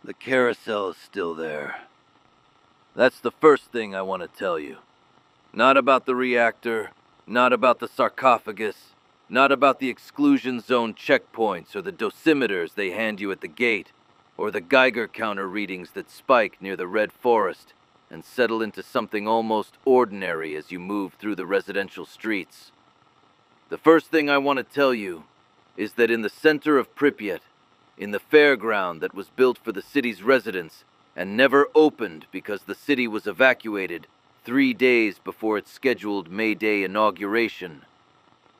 The carousel is still there. That's the first thing I want to tell you. Not about the reactor, not about the sarcophagus, not about the exclusion zone checkpoints or the dosimeters they hand you at the gate, or the Geiger counter readings that spike near the red forest and settle into something almost ordinary as you move through the residential streets. The first thing I want to tell you is that in the center of Pripyat, in the fairground that was built for the city's residents and never opened because the city was evacuated 3 days before its scheduled May Day inauguration,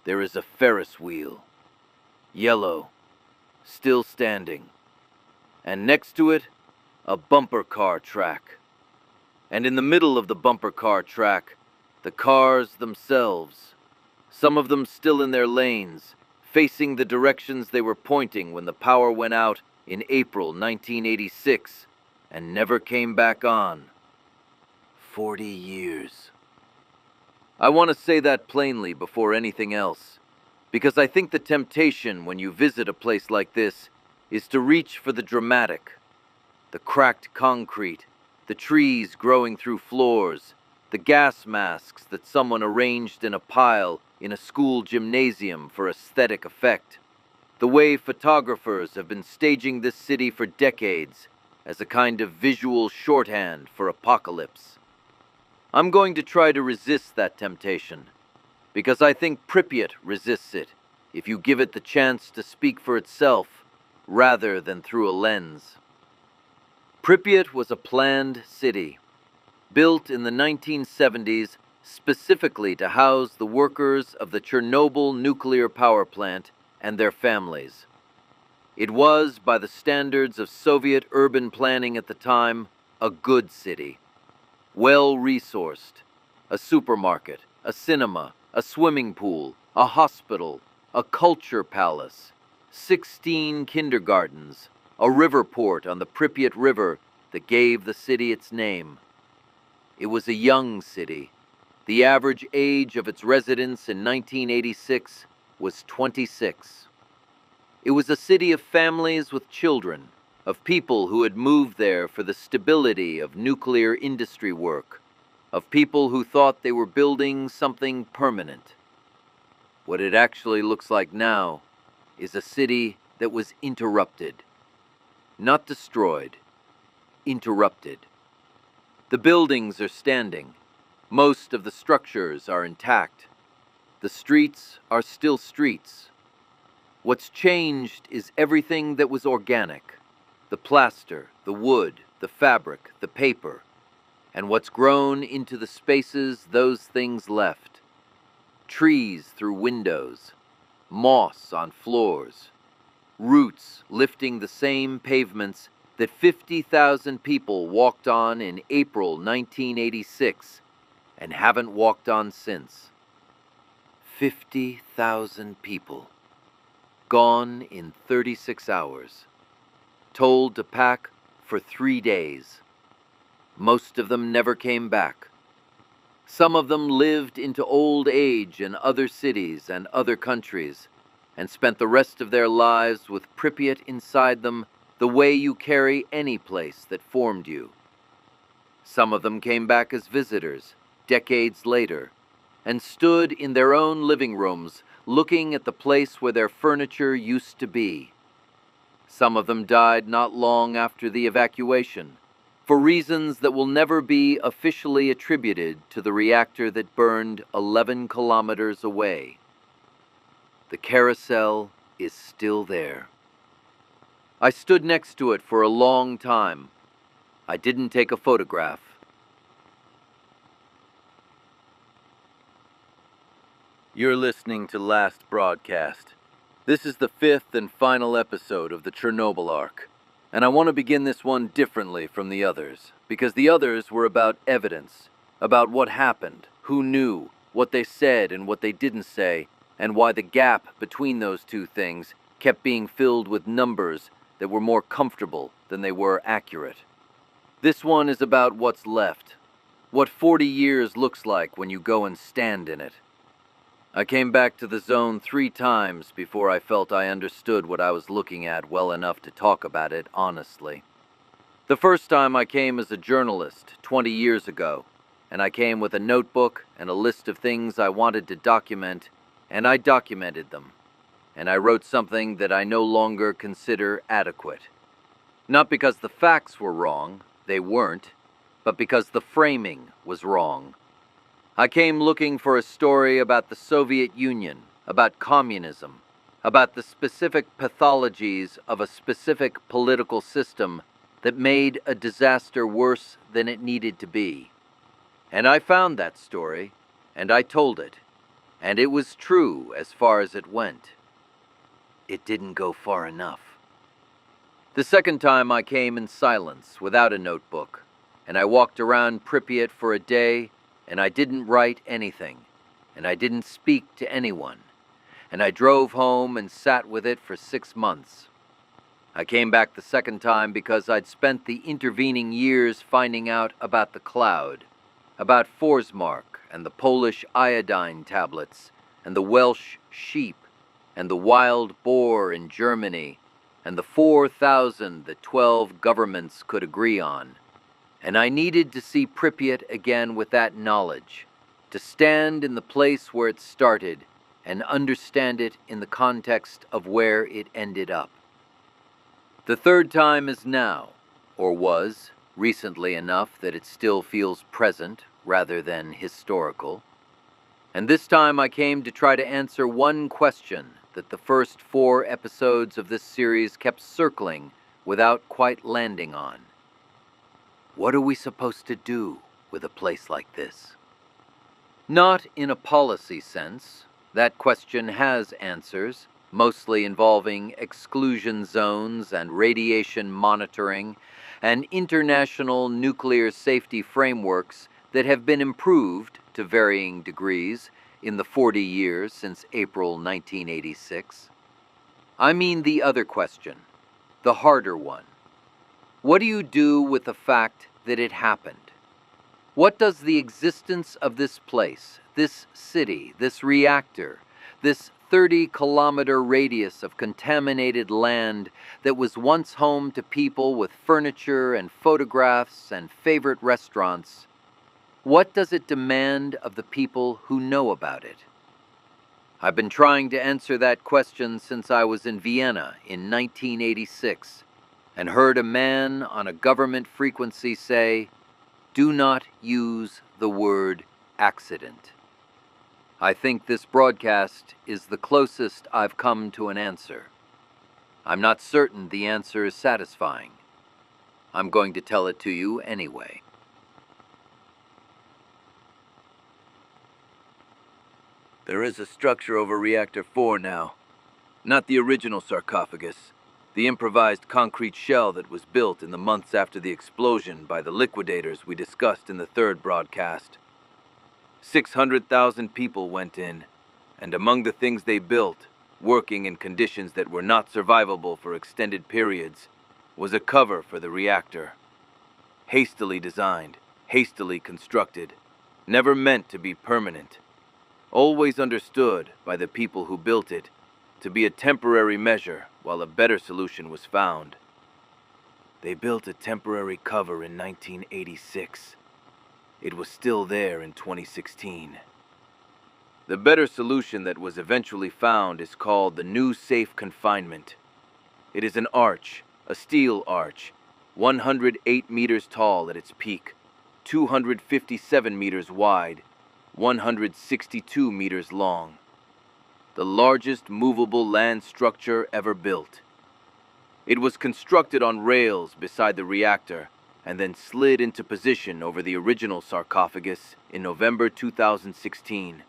there is a Ferris wheel. Yellow, still standing. And next to it, a bumper car track. And in the middle of the bumper car track, the cars themselves. Some of them still in their lanes, facing the directions they were pointing when the power went out in April 1986 and never came back on. 40 years. I want to say that plainly before anything else, because I think the temptation when you visit a place like this is to reach for the dramatic. The cracked concrete, the trees growing through floors, the gas masks that someone arranged in a pile in a school gymnasium for aesthetic effect. The way photographers have been staging this city for decades as a kind of visual shorthand for apocalypse. I'm going to try to resist that temptation, because I think Pripyat resists it if you give it the chance to speak for itself rather than through a lens. Pripyat was a planned city, built in the 1970s specifically to house the workers of the Chernobyl nuclear power plant and their families. It was, by the standards of Soviet urban planning at the time, a good city. Well-resourced, a supermarket, a cinema, a swimming pool, a hospital, a culture palace, 16 kindergartens, a river port on the Pripyat River that gave the city its name. It was a young city. The average age of its residents in 1986 was 26. It was a city of families with children, of people who had moved there for the stability of nuclear industry work, of people who thought they were building something permanent. What it actually looks like now is a city that was interrupted. Not destroyed, interrupted. The buildings are standing. Most of the structures are intact. The streets are still streets. What's changed is everything that was organic. The plaster, the wood, the fabric, the paper. And what's grown into the spaces those things left. Trees through windows. Moss on floors. Roots lifting the same pavements that 50,000 people walked on in April 1986 and haven't walked on since. 50,000 people. Gone in 36 hours. Told to pack for 3 days. Most of them never came back. Some of them lived into old age in other cities and other countries, and spent the rest of their lives with Pripyat inside them the way you carry any place that formed you. Some of them came back as visitors, decades later, and stood in their own living rooms looking at the place where their furniture used to be. Some of them died not long after the evacuation, for reasons that will never be officially attributed to the reactor that burned 11 kilometers away. The carousel is still there. I stood next to it for a long time. I didn't take a photograph. You're listening to Last Broadcast. This is the 5th and final episode of the Chernobyl arc, and I want to begin this one differently from the others, because the others were about evidence, about what happened, who knew, what they said and what they didn't say, and why the gap between those two things kept being filled with numbers that were more comfortable than they were accurate. This one is about what's left, what 40 years looks like when you go and stand in it. I came back to the zone 3 times before I felt I understood what I was looking at well enough to talk about it honestly. The first time I came as a journalist 20 years ago, and I came with a notebook and a list of things I wanted to document, and I documented them. And I wrote something that I no longer consider adequate. Not because the facts were wrong, they weren't, but because the framing was wrong. I came looking for a story about the Soviet Union, about communism, about the specific pathologies of a specific political system that made a disaster worse than it needed to be. And I found that story, and I told it, and it was true as far as it went. It didn't go far enough. The second time I came in silence, without a notebook, and I walked around Pripyat for a day, and I didn't write anything, and I didn't speak to anyone, and I drove home and sat with it for 6 months. I came back the second time because I'd spent the intervening years finding out about the cloud, about Forsmark and the Polish iodine tablets, and the Welsh sheep, and the wild boar in Germany, and the 4,000 that 12 governments could agree on. And I needed to see Pripyat again with that knowledge, to stand in the place where it started and understand it in the context of where it ended up. The third time is now, or was, recently enough that it still feels present rather than historical. And this time I came to try to answer one question that the first 4 episodes of this series kept circling without quite landing on. What are we supposed to do with a place like this? Not in a policy sense. That question has answers, mostly involving exclusion zones and radiation monitoring and international nuclear safety frameworks that have been improved to varying degrees in the 40 years since April 1986. I mean the other question, the harder one. What do you do with the fact that it happened? What does the existence of this place, this city, this reactor, this 30-kilometer radius of contaminated land that was once home to people with furniture and photographs and favorite restaurants, what does it demand of the people who know about it? I've been trying to answer that question since I was in Vienna in 1986 and heard a man on a government frequency say, "Do not use the word accident." I think this broadcast is the closest I've come to an answer. I'm not certain the answer is satisfying. I'm going to tell it to you anyway. There is a structure over Reactor 4 now. Not the original sarcophagus. The improvised concrete shell that was built in the months after the explosion by the Liquidators we discussed in the third broadcast. 600,000 people went in, and among the things they built, working in conditions that were not survivable for extended periods, was a cover for the reactor. Hastily designed, hastily constructed, never meant to be permanent. Always understood by the people who built it to be a temporary measure while a better solution was found. They built a temporary cover in 1986. It was still there in 2016. The better solution that was eventually found is called the new Safe Confinement. It is an arch, a steel arch, 108 meters tall at its peak, 257 meters wide, 162 meters long. The largest movable land structure ever built. It was constructed on rails beside the reactor and then slid into position over the original sarcophagus in November 2016,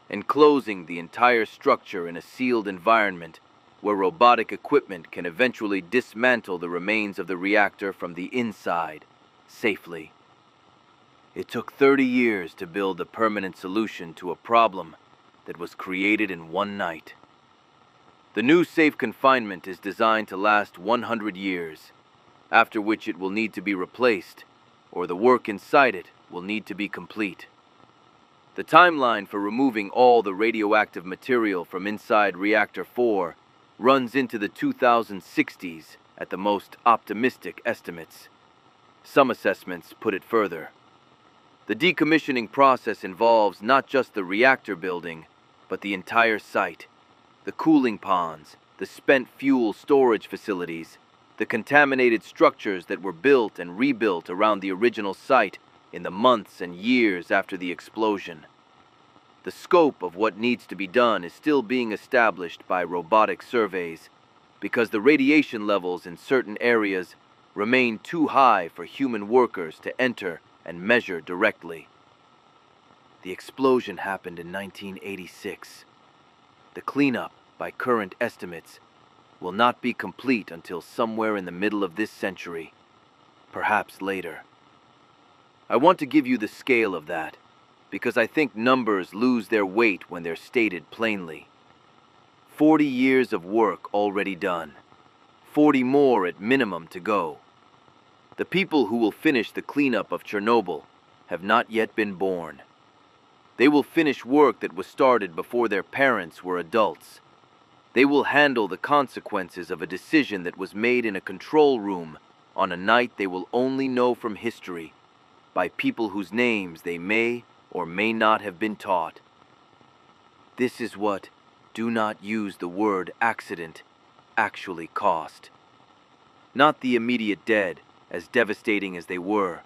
enclosing the entire structure in a sealed environment where robotic equipment can eventually dismantle the remains of the reactor from the inside, safely. It took 30 years to build a permanent solution to a problem that was created in one night. The new Safe Confinement is designed to last 100 years, after which it will need to be replaced, or the work inside it will need to be complete. The timeline for removing all the radioactive material from inside Reactor 4 runs into the 2060s at the most optimistic estimates, Some assessments put it further. The decommissioning process involves not just the reactor building, but the entire site. The cooling ponds, the spent fuel storage facilities, the contaminated structures that were built and rebuilt around the original site in the months and years after the explosion. The scope of what needs to be done is still being established by robotic surveys, because the radiation levels in certain areas remain too high for human workers to enter and measure directly. The explosion happened in 1986. The cleanup, by current estimates, will not be complete until somewhere in the middle of this century, perhaps later. I want to give you the scale of that, because I think numbers lose their weight when they're stated plainly. 40 years of work already done. 40 more at minimum to go. The people who will finish the cleanup of Chernobyl have not yet been born. They will finish work that was started before their parents were adults. They will handle the consequences of a decision that was made in a control room on a night they will only know from history, by people whose names they may or may not have been taught. This is what "do not use the word accident" actually cost. Not the immediate dead, as devastating as they were.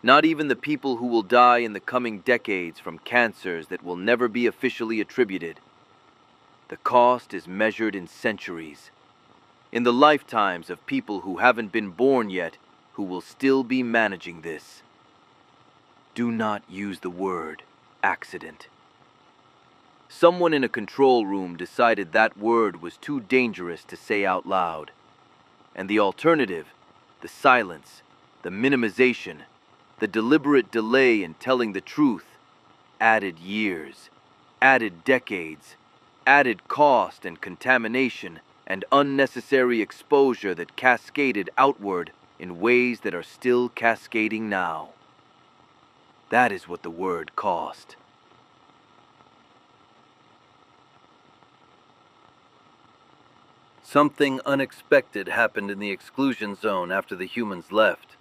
Not even the people who will die in the coming decades from cancers that will never be officially attributed. The cost is measured in centuries, in the lifetimes of people who haven't been born yet, who will still be managing this. Do not use the word accident. Someone in a control room decided that word was too dangerous to say out loud. And the alternative, the silence, the minimization, the deliberate delay in telling the truth, added years, added decades, added cost and contamination and unnecessary exposure that cascaded outward in ways that are still cascading now. That is what the word cost. Something unexpected happened in the exclusion zone after the humans left.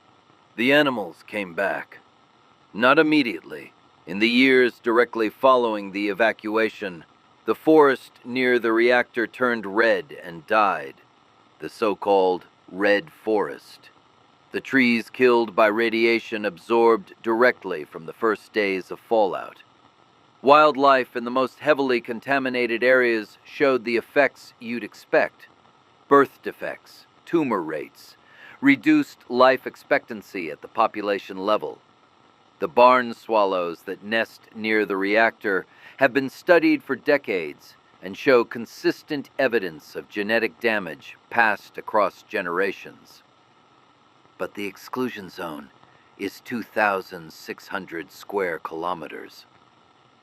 The animals came back. Not immediately. In the years directly following the evacuation, the forest near the reactor turned red and died. The so-called red forest. The trees killed by radiation absorbed directly from the first days of fallout. Wildlife in the most heavily contaminated areas showed the effects you'd expect. Birth defects, tumor rates, reduced life expectancy at the population level. The barn swallows that nest near the reactor have been studied for decades and show consistent evidence of genetic damage passed across generations. But the exclusion zone is 2,600 square kilometers.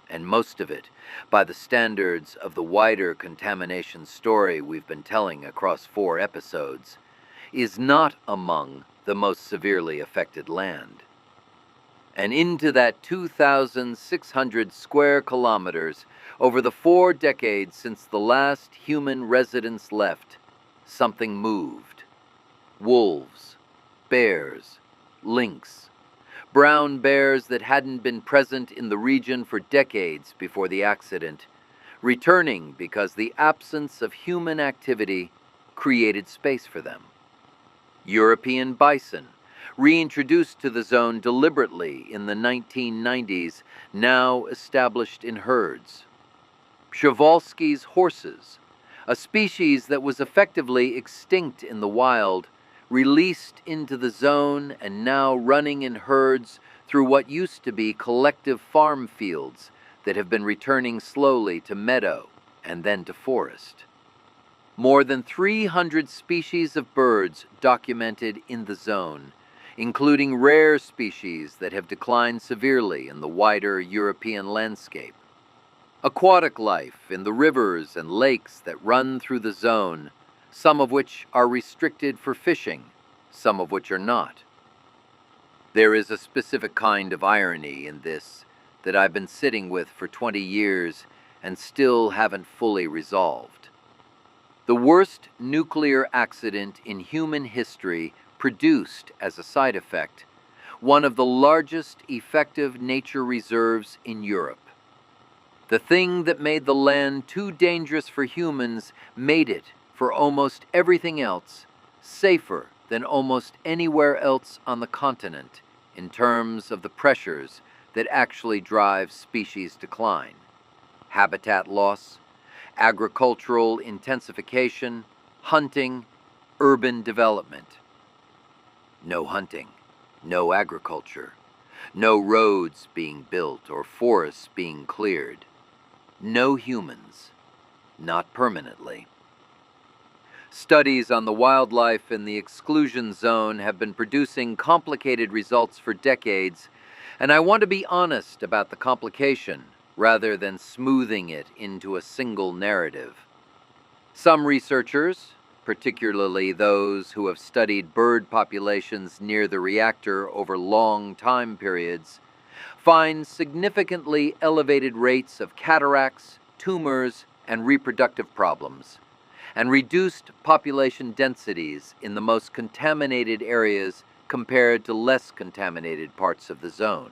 And most of it, by the standards of the wider contamination story we've been telling across 4 episodes, is not among the most severely affected land. And into that 2,600 square kilometers, over the 4 decades since the last human residents left, something moved. Wolves, bears, lynx, brown bears that hadn't been present in the region for decades before the accident, returning because the absence of human activity created space for them. European bison, reintroduced to the zone deliberately in the 1990s, now established in herds. Przewalski's horses, a species that was effectively extinct in the wild, released into the zone and now running in herds through what used to be collective farm fields that have been returning slowly to meadow and then to forest. More than 300 species of birds documented in the zone, including rare species that have declined severely in the wider European landscape. Aquatic life in the rivers and lakes that run through the zone, some of which are restricted for fishing, some of which are not. There is a specific kind of irony in this that I've been sitting with for 20 years and still haven't fully resolved. The worst nuclear accident in human history produced as a side effect, one of the largest effective nature reserves in Europe. The thing that made the land too dangerous for humans made it, for almost everything else, safer than almost anywhere else on the continent in terms of the pressures that actually drive species decline. Habitat loss, agricultural intensification, hunting, urban development. No hunting, no agriculture, no roads being built or forests being cleared. No humans, not permanently. Studies on the wildlife in the exclusion zone have been producing complicated results for decades, and I want to be honest about the complication rather than smoothing it into a single narrative. Some researchers, particularly those who have studied bird populations near the reactor over long time periods, find significantly elevated rates of cataracts, tumors, and reproductive problems, and reduced population densities in the most contaminated areas compared to less contaminated parts of the zone.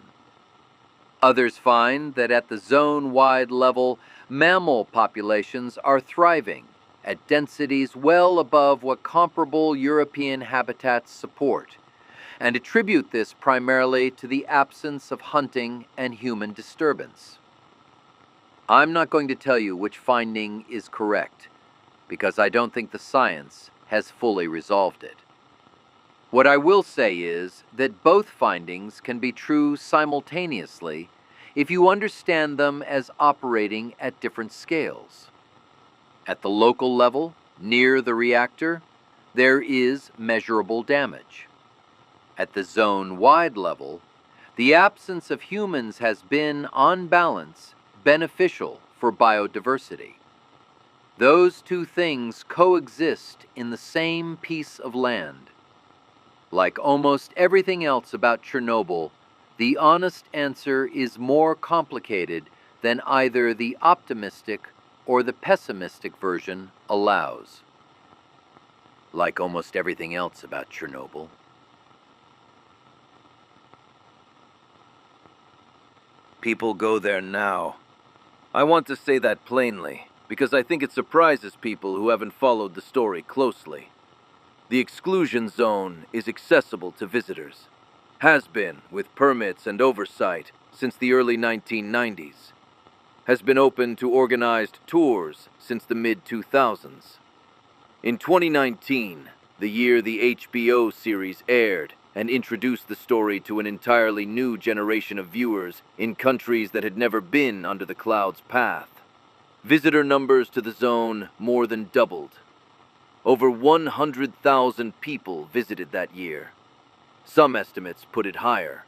Others find that at the zone-wide level, mammal populations are thriving at densities well above what comparable European habitats support, and attribute this primarily to the absence of hunting and human disturbance. I'm not going to tell you which finding is correct, because I don't think the science has fully resolved it. What I will say is that both findings can be true simultaneously if you understand them as operating at different scales. At the local level, near the reactor, there is measurable damage. At the zone-wide level, the absence of humans has been, on balance, beneficial for biodiversity. Those two things coexist in the same piece of land. Like almost everything else about Chernobyl, the honest answer is more complicated than either the optimistic or the pessimistic version allows. Like almost everything else about Chernobyl. People go there now. I want to say that plainly, because I think it surprises people who haven't followed the story closely. The exclusion zone is accessible to visitors. Has been, with permits and oversight, since the early 1990s. Has been open to organized tours since the mid-2000s. In 2019, the year the HBO series aired and introduced the story to an entirely new generation of viewers in countries that had never been under the cloud's path, visitor numbers to the zone more than doubled. Over 100,000 people visited that year. Some estimates put it higher.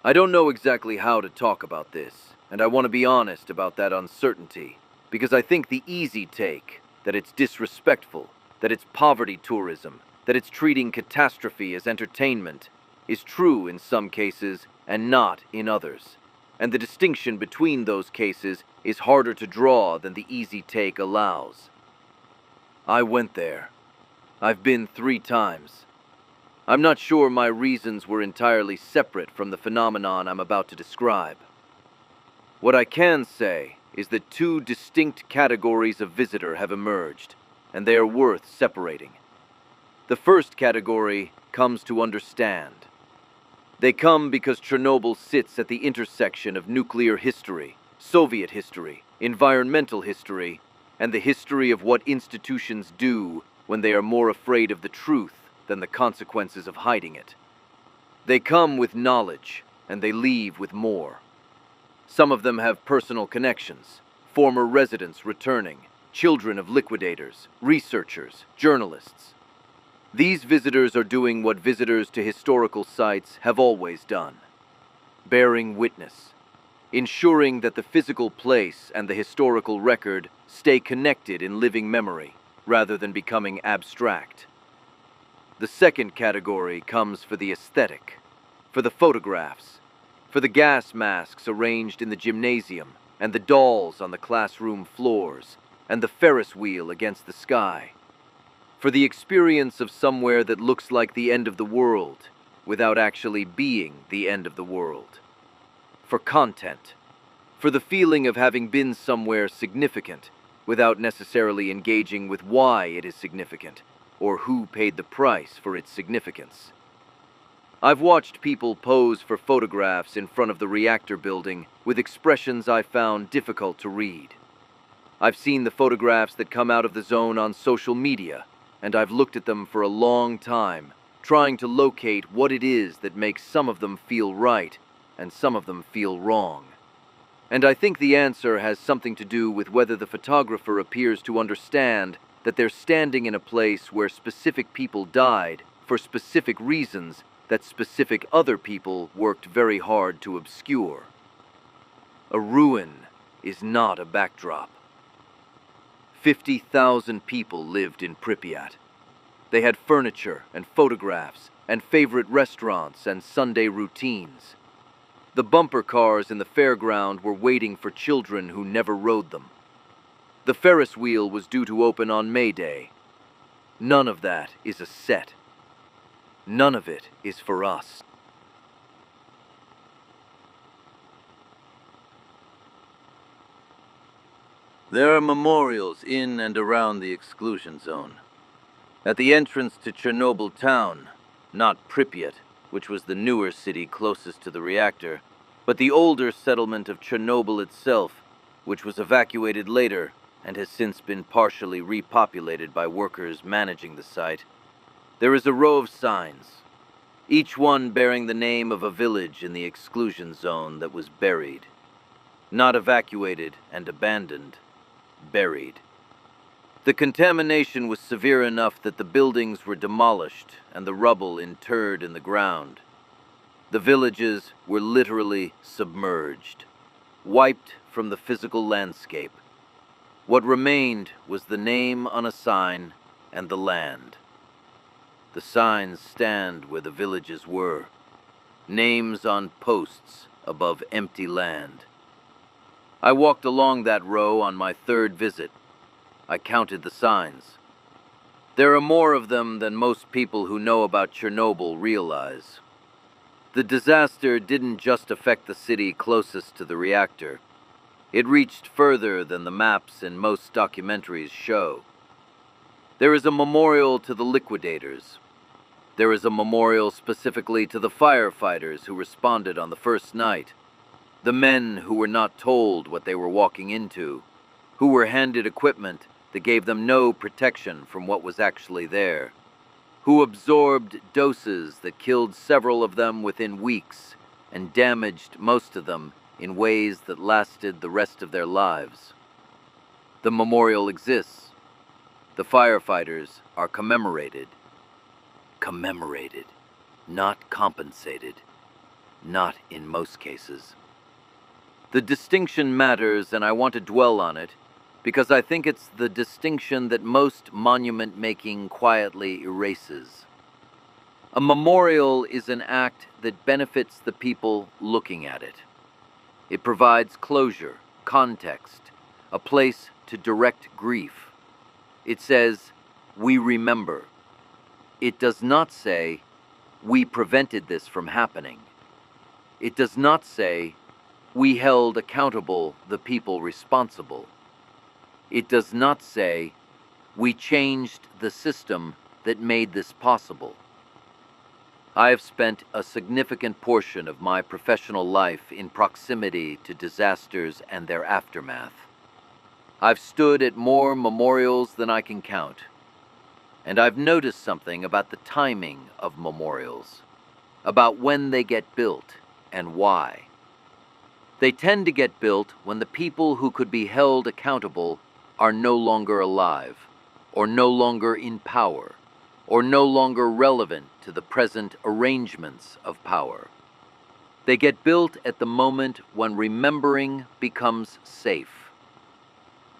I don't know exactly how to talk about this, and I want to be honest about that uncertainty, because I think the easy take, that it's disrespectful, that it's poverty tourism, that it's treating catastrophe as entertainment, is true in some cases and not in others. And the distinction between those cases is harder to draw than the easy take allows. I went there. I've been 3 times. I'm not sure my reasons were entirely separate from the phenomenon I'm about to describe. What I can say is that 2 distinct categories of visitor have emerged, and they are worth separating. The first category comes to understand. They come because Chernobyl sits at the intersection of nuclear history, Soviet history, environmental history, and the history of what institutions do when they are more afraid of the truth than the consequences of hiding it. They come with knowledge, and they leave with more. Some of them have personal connections, former residents returning, children of liquidators, researchers, journalists. These visitors are doing what visitors to historical sites have always done: bearing witness, ensuring that the physical place and the historical record stay connected in living memory, rather than becoming abstract. The second category comes for the aesthetic, for the photographs, for the gas masks arranged in the gymnasium, and the dolls on the classroom floors, and the Ferris wheel against the sky. For the experience of somewhere that looks like the end of the world, without actually being the end of the world. For content. For the feeling of having been somewhere significant, without necessarily engaging with why it is significant, or who paid the price for its significance. I've watched people pose for photographs in front of the reactor building with expressions I found difficult to read. I've seen the photographs that come out of the zone on social media, and I've looked at them for a long time, trying to locate what it is that makes some of them feel right and some of them feel wrong. And I think the answer has something to do with whether the photographer appears to understand that they're standing in a place where specific people died for specific reasons that specific other people worked very hard to obscure. A ruin is not a backdrop. 50,000 people lived in Pripyat. They had furniture and photographs and favorite restaurants and Sunday routines. The bumper cars in the fairground were waiting for children who never rode them. The Ferris wheel was due to open on May Day. None of that is a set. None of it is for us. There are memorials in and around the exclusion zone. At the entrance to Chernobyl town, not Pripyat, which was the newer city closest to the reactor, but the older settlement of Chernobyl itself, which was evacuated later and has since been partially repopulated by workers managing the site. There is a row of signs, each one bearing the name of a village in the exclusion zone that was buried. Not evacuated and abandoned, buried. The contamination was severe enough that the buildings were demolished and the rubble interred in the ground. The villages were literally submerged, wiped from the physical landscape. What remained was the name on a sign and the land. The signs stand where the villages were, names on posts above empty land. I walked along that row on my third visit. I counted the signs. There are more of them than most people who know about Chernobyl realize. The disaster didn't just affect the city closest to the reactor. It reached further than the maps in most documentaries show. There is a memorial to the Liquidators. There is a memorial specifically to the firefighters who responded on the first night. The men who were not told what they were walking into, who were handed equipment that gave them no protection from what was actually there, who absorbed doses that killed several of them within weeks and damaged most of them in ways that lasted the rest of their lives. The memorial exists. The firefighters are commemorated. Commemorated, not compensated. Not in most cases. The distinction matters, and I want to dwell on it, because I think it's the distinction that most monument-making quietly erases. A memorial is an act that benefits the people looking at it. It provides closure, context, a place to direct grief. It says, "We remember." It does not say, "We prevented this from happening." It does not say, "We held accountable the people responsible." It does not say, "We changed the system that made this possible." I have spent a significant portion of my professional life in proximity to disasters and their aftermath. I've stood at more memorials than I can count. And I've noticed something about the timing of memorials, about when they get built and why. They tend to get built when the people who could be held accountable are no longer alive, or no longer in power, or no longer relevant to the present arrangements of power. They get built at the moment when remembering becomes safe,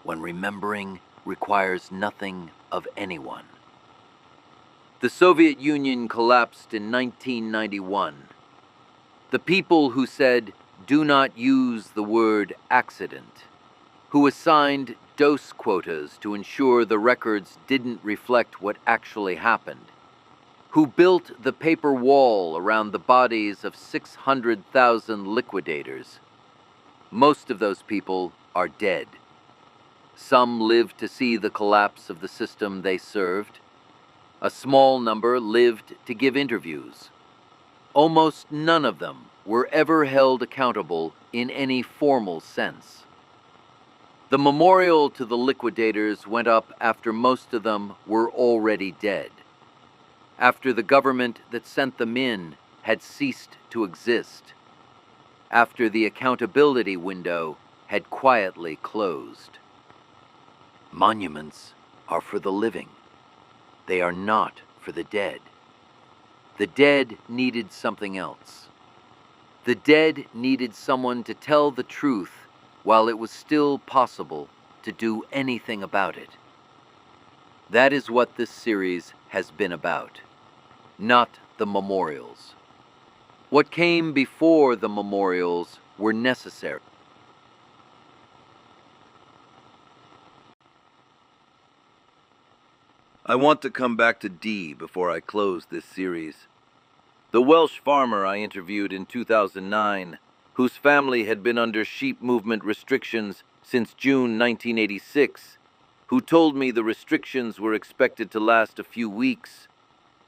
when remembering requires nothing of anyone. The Soviet Union collapsed in 1991. The people who said, "Do not use the word accident," who assigned dose quotas to ensure the records didn't reflect what actually happened, who built the paper wall around the bodies of 600,000 liquidators. Most of those people are dead. Some lived to see the collapse of the system they served. A small number lived to give interviews. Almost none of them were ever held accountable in any formal sense. The memorial to the liquidators went up after most of them were already dead, after the government that sent them in had ceased to exist, after the accountability window had quietly closed. Monuments are for the living. They are not for the dead. The dead needed something else. The dead needed someone to tell the truth while it was still possible to do anything about it. That is what this series has been about, not the memorials. What came before the memorials were necessary. I want to come back to D before I close this series. The Welsh farmer I interviewed in 2009, whose family had been under sheep movement restrictions since June 1986, who told me the restrictions were expected to last a few weeks,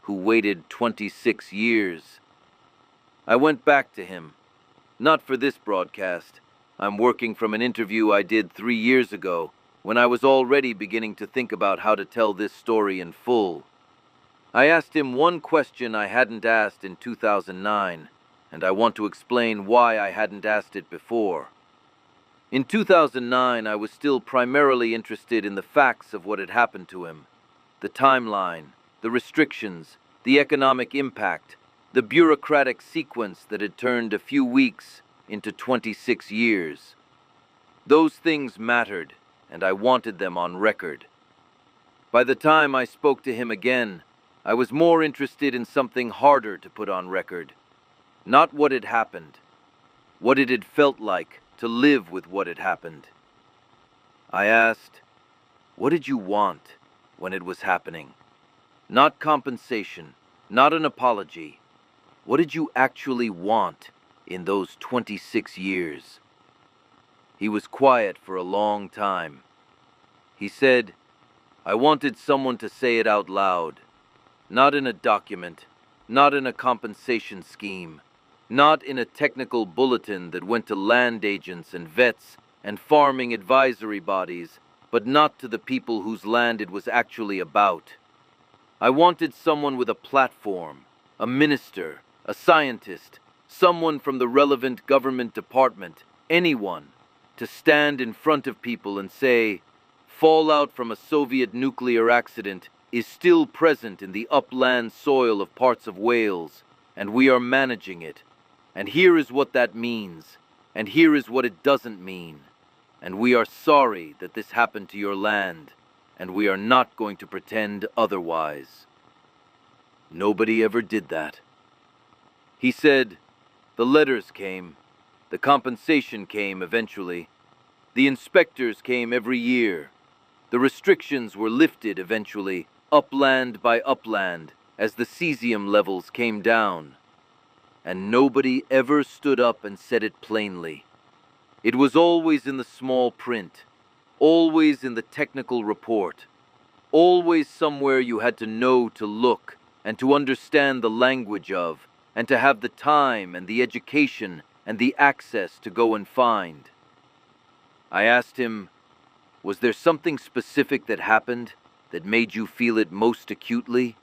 who waited 26 years. I went back to him. Not for this broadcast. I'm working from an interview I did 3 years ago, when I was already beginning to think about how to tell this story in full. I asked him one question I hadn't asked in 2009, and I want to explain why I hadn't asked it before. In 2009, I was still primarily interested in the facts of what had happened to him, the timeline, the restrictions, the economic impact, the bureaucratic sequence that had turned a few weeks into 26 years. Those things mattered, and I wanted them on record. By the time I spoke to him again, I was more interested in something harder to put on record. Not what had happened, what it had felt like to live with what had happened. I asked, what did you want when it was happening? Not compensation, not an apology. What did you actually want in those 26 years? He was quiet for a long time. He said, I wanted someone to say it out loud. Not in a document, not in a compensation scheme, not in a technical bulletin that went to land agents and vets and farming advisory bodies, but not to the people whose land it was actually about. I wanted someone with a platform, a minister, a scientist, someone from the relevant government department, anyone, to stand in front of people and say, fallout from a Soviet nuclear accident is still present in the upland soil of parts of Wales, and we are managing it. And here is what that means, and here is what it doesn't mean. And we are sorry that this happened to your land, and we are not going to pretend otherwise. Nobody ever did that. He said, the letters came, the compensation came eventually, the inspectors came every year, the restrictions were lifted eventually, upland by upland, as the cesium levels came down. And nobody ever stood up and said it plainly. It was always in the small print, always in the technical report, always somewhere you had to know to look and to understand the language of, and to have the time and the education and the access to go and find. I asked him, was there something specific that happened that made you feel it most acutely?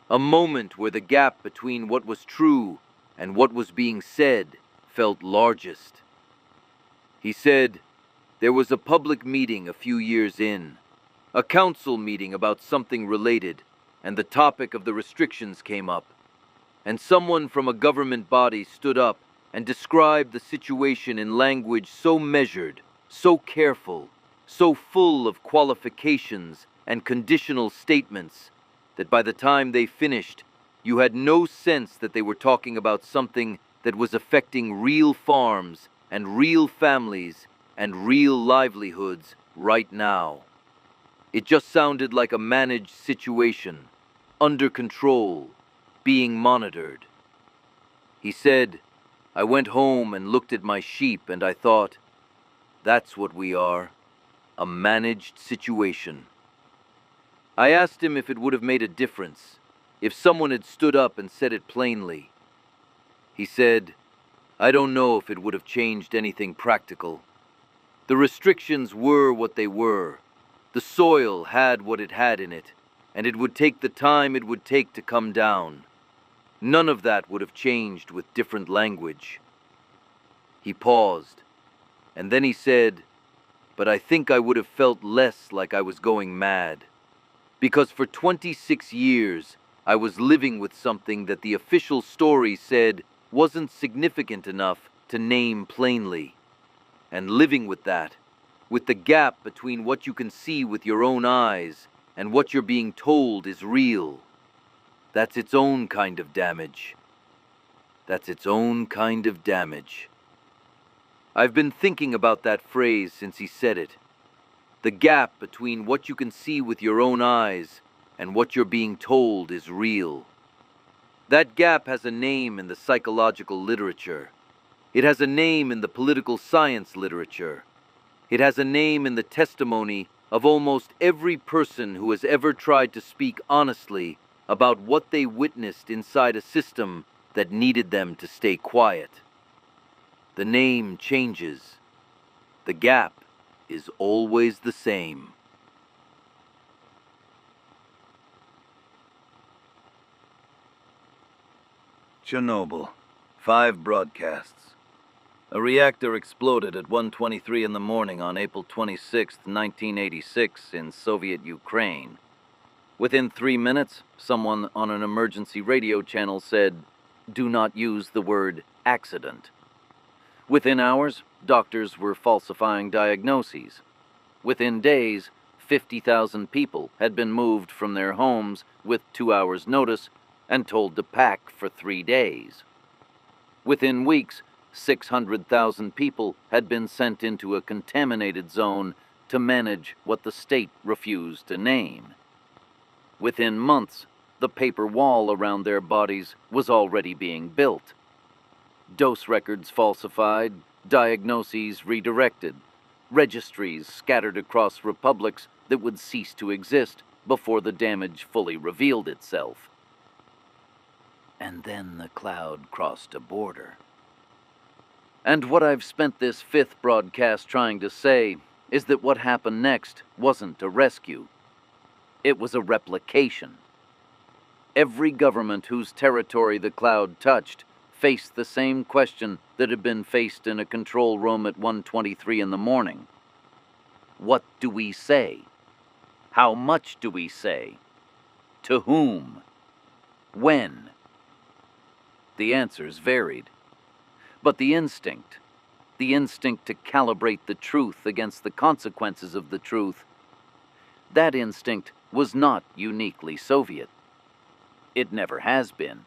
A moment where the gap between what was true and what was being said felt largest. He said, there was a public meeting a few years in, a council meeting about something related, and the topic of the restrictions came up. And someone from a government body stood up and described the situation in language so measured, so careful, so full of qualifications and conditional statements, that by the time they finished, you had no sense that they were talking about something that was affecting real farms and real families and real livelihoods right now. It just sounded like a managed situation, under control, being monitored. He said, I went home and looked at my sheep and I thought, that's what we are, a managed situation. I asked him if it would have made a difference, if someone had stood up and said it plainly. He said, I don't know if it would have changed anything practical. The restrictions were what they were. The soil had what it had in it, and it would take the time it would take to come down. None of that would have changed with different language. He paused, and then he said, but I think I would have felt less like I was going mad. Because for 26 years, I was living with something that the official story said wasn't significant enough to name plainly. And living with that, with the gap between what you can see with your own eyes and what you're being told is real. That's its own kind of damage. That's its own kind of damage. I've been thinking about that phrase since he said it. The gap between what you can see with your own eyes and what you're being told is real. That gap has a name in the psychological literature. It has a name in the political science literature. It has a name in the testimony of almost every person who has ever tried to speak honestly about what they witnessed inside a system that needed them to stay quiet. The name changes. The gap is always the same. Chernobyl. 5 broadcasts. A reactor exploded at 1:23 in the morning on April 26, 1986 in Soviet Ukraine. Within 3 minutes, someone on an emergency radio channel said, "Do not use the word accident." Within hours, doctors were falsifying diagnoses. Within days, 50,000 people had been moved from their homes with 2 hours' notice and told to pack for 3 days. Within weeks, 600,000 people had been sent into a contaminated zone to manage what the state refused to name. Within months, the paper wall around their bodies was already being built. Dose records falsified, diagnoses redirected, registries scattered across republics that would cease to exist before the damage fully revealed itself. And then the cloud crossed a border. And what I've spent this 5th broadcast trying to say is that what happened next wasn't a rescue. It was a replication. Every government whose territory the cloud touched faced the same question that had been faced in a control room at 1:23 in the morning. What do we say? How much do we say? To whom? When? The answers varied. But the instinct to calibrate the truth against the consequences of the truth, that instinct was not uniquely Soviet. It never has been.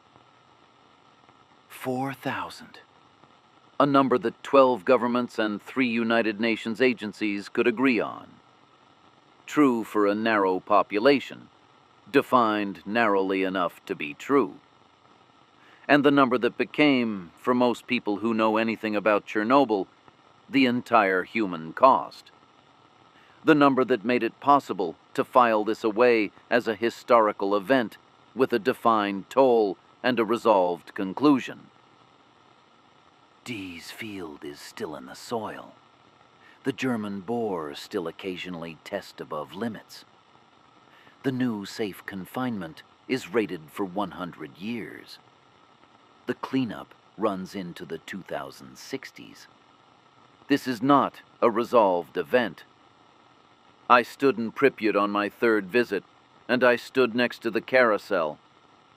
4,000. A number that 12 governments and 3 United Nations agencies could agree on. True for a narrow population, defined narrowly enough to be true. And the number that became, for most people who know anything about Chernobyl, the entire human cost. The number that made it possible to file this away as a historical event with a defined toll and a resolved conclusion. D's field is still in the soil. The German bores still occasionally test above limits. The new Safe Confinement is rated for 100 years. The cleanup runs into the 2060s. This is not a resolved event. I stood in Pripyat on my 3rd visit, and I stood next to the Carousel,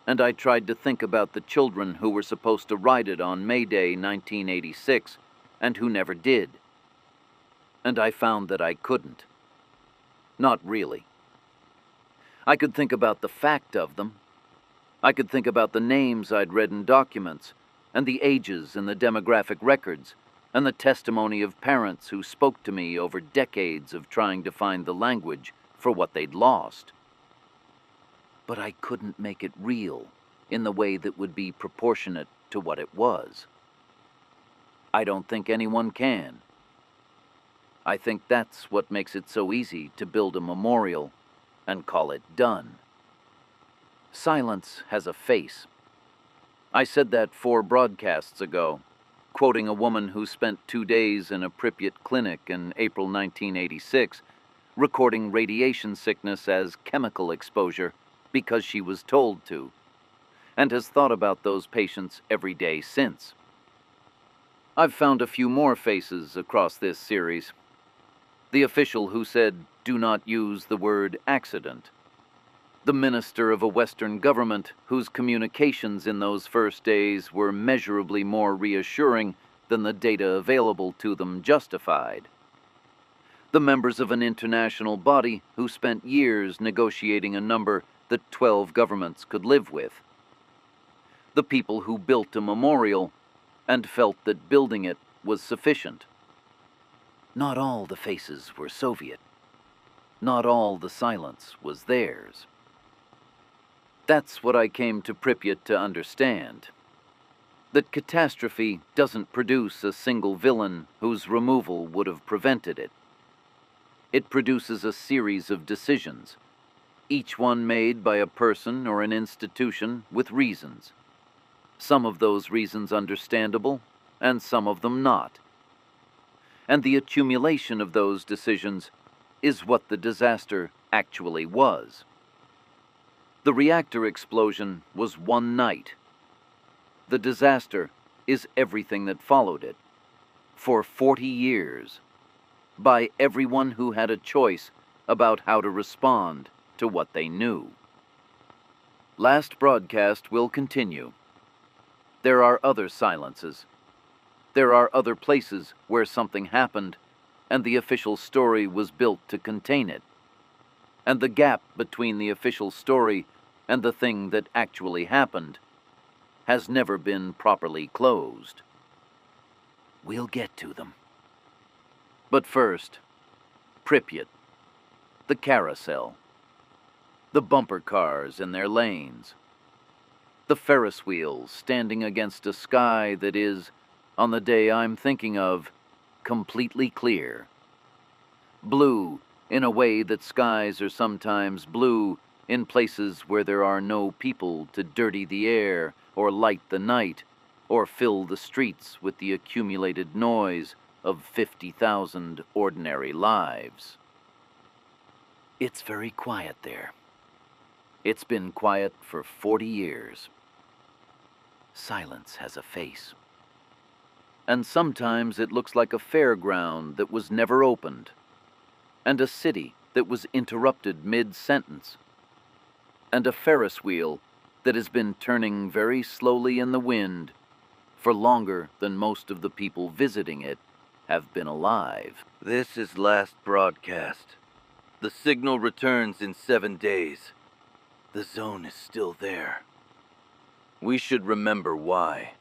and I tried to think about the children who were supposed to ride it on May Day 1986, and who never did. And I found that I couldn't. Not really. I could think about the fact of them. I could think about the names I'd read in documents, and the ages in the demographic records, and the testimony of parents who spoke to me over decades of trying to find the language for what they'd lost. But I couldn't make it real in the way that would be proportionate to what it was. I don't think anyone can. I think that's what makes it so easy to build a memorial and call it done. Silence has a face. I said that 4 broadcasts ago, quoting a woman who spent 2 days in a Pripyat clinic in April 1986, recording radiation sickness as chemical exposure because she was told to, and has thought about those patients every day since. I've found a few more faces across this series. The official who said, "Do not use the word accident." The minister of a Western government whose communications in those first days were measurably more reassuring than the data available to them justified. The members of an international body who spent years negotiating a number that 12 governments could live with. The people who built a memorial and felt that building it was sufficient. Not all the faces were Soviet. Not all the silence was theirs. That's what I came to Pripyat to understand. That catastrophe doesn't produce a single villain whose removal would have prevented it. It produces a series of decisions, each one made by a person or an institution with reasons. Some of those reasons understandable, and some of them not. And the accumulation of those decisions is what the disaster actually was. The reactor explosion was one night. The disaster is everything that followed it, for 40 years, by everyone who had a choice about how to respond to what they knew. Last broadcast will continue. There are other silences. There are other places where something happened, and the official story was built to contain it. And the gap between the official story and the thing that actually happened has never been properly closed. We'll get to them. But first, Pripyat, the Carousel, the bumper cars in their lanes, the Ferris wheels standing against a sky that is, on the day I'm thinking of, completely clear. Blue in a way that skies are sometimes blue in places where there are no people to dirty the air or light the night or fill the streets with the accumulated noise of 50,000 ordinary lives. It's very quiet there. It's been quiet for 40 years. Silence has a face. And sometimes it looks like a fairground that was never opened, and a city that was interrupted mid-sentence, and a Ferris wheel that has been turning very slowly in the wind for longer than most of the people visiting it have been alive. This is last broadcast. The signal returns in 7 days. The zone is still there. We should remember why.